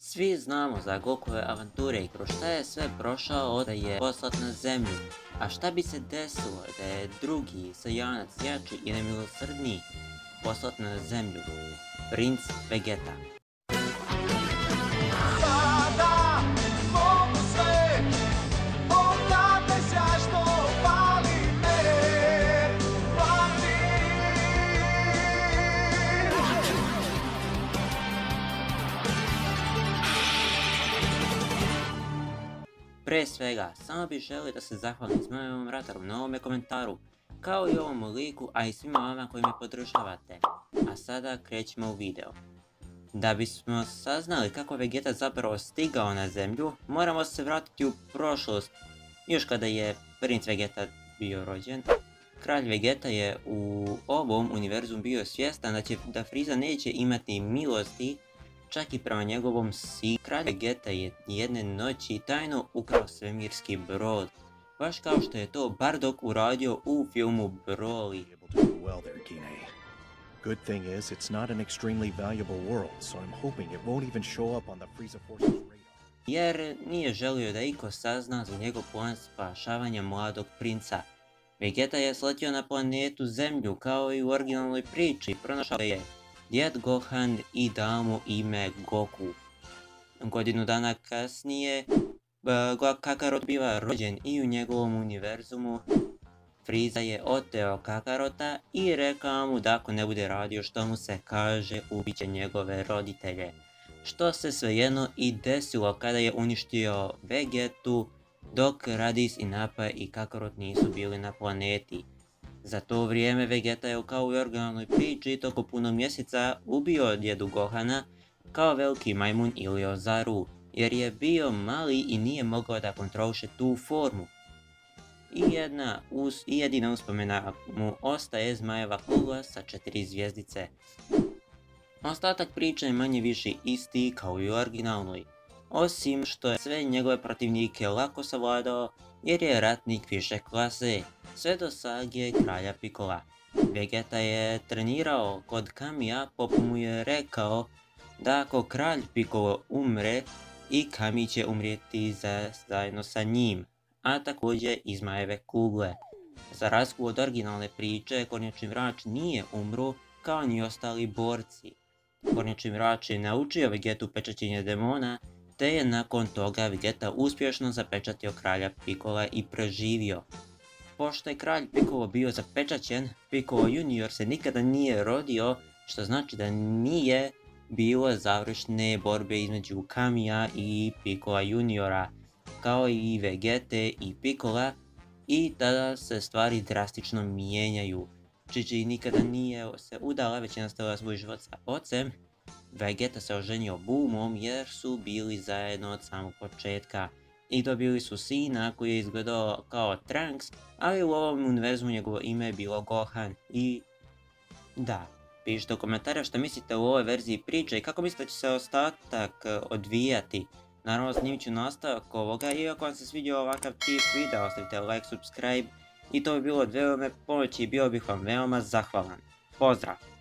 Svi znamo za Gokue avanture i kroz šta je sve prošao da je poslat na zemlju. A šta bi se desilo da je drugi Saiyanac jači i nemilosrdniji poslat na zemlju? Princ Vegeta. Pre svega, samo bih želio da se zahvalim Zmajevom Rataru na ovome komentaru, kao i ovom liku, a i svima vama koji me podržavate. A sada krećemo u video. Da bismo saznali kako Vegeta zapravo stigao na zemlju, moramo se vratiti u prošlost, još kada je princ Vegeta bio rođen. Kralj Vegeta je u ovom univerzumu bio svjestan da Frieza neće imati milosti čak i prema njegovom sinu. Kralj Vegeta je jedne noći tajno ukrao svemirski brod, baš kao što je to Bardock uradio u filmu Broly. Good thing is, it's not an extremely valuable world, so I'm hoping it won't even show up on the Frieza Force's radar. Jer nije želio da iko sazna za njegov plan spašavanja mladog princa. Vegeta je sletio na planetu Zemlju kao i u originalnoj priči, pronašao je djed Gohan i dao mu ime Goku. Godinu dana kasnije, Kakarot biva rođen i u njegovom univerzumu. Frieza je oteo Kakarota i rekao mu da ako ne bude radio što mu se kaže, ubiće njegove roditelje. Što se svejedno i desilo kada je uništio Vegetu, dok Raditz i Nappa i Kakarot nisu bili na planeti. Za to vrijeme Vegeta je kao u originalnoj priči toko puno mjeseca ubio djedu Gohana kao veliki majmun ili Ozaru, jer je bio mali i nije mogao da kontroliše tu formu. I jedina uspomena mu ostaje zmajeva kugla sa 4 zvjezdice. Ostatak priče je manje više isti kao i u originalnoj, osim što je sve njegove protivnike lako savladao jer je ratnik više klase, sve do sage kralja Piccola. Vegeta je trenirao kod Kamija, Popo mu je rekao da ako kralj Piccolo umre, i Kami će umrijeti zajedno sa njim, a također i zmajeve kugle. Za razliku od originalne priče, Kornjači Mrač nije umro kao ni ostali borci. Kornjači Mrač je naučio Vegetu pečaćenje demona, te je nakon toga Vegeta uspješno zapečatio kralja Piccola i preživio. Pošto je kralj Piccolo bio zapečaćen, Piccolo Junior se nikada nije rodio, što znači da nije bilo završne borbe između Kamija i Piccola Juniora, kao i Vegete i Piccola, i tada se stvari drastično mijenjaju. Gigi nikada nije se udala, već je nastavila svoj život sa ocem. Vegeta se oženio Boomom jer su bili zajedno od samog početka i dobili su sina koji je izgledao kao Trunks, ali u ovom univerzumu njegovo ime je bilo Gohan. I da, pišite u komentarima što mislite u ovoj verziji priče i kako mislite da će se ostatak odvijati. Naravno, snimit ću nastavak ovoga i ako vam se svidio ovakav tip videa, ostavite like, subscribe i to bi bilo od veoma pomoći i bio bih vam veoma zahvalan. Pozdrav!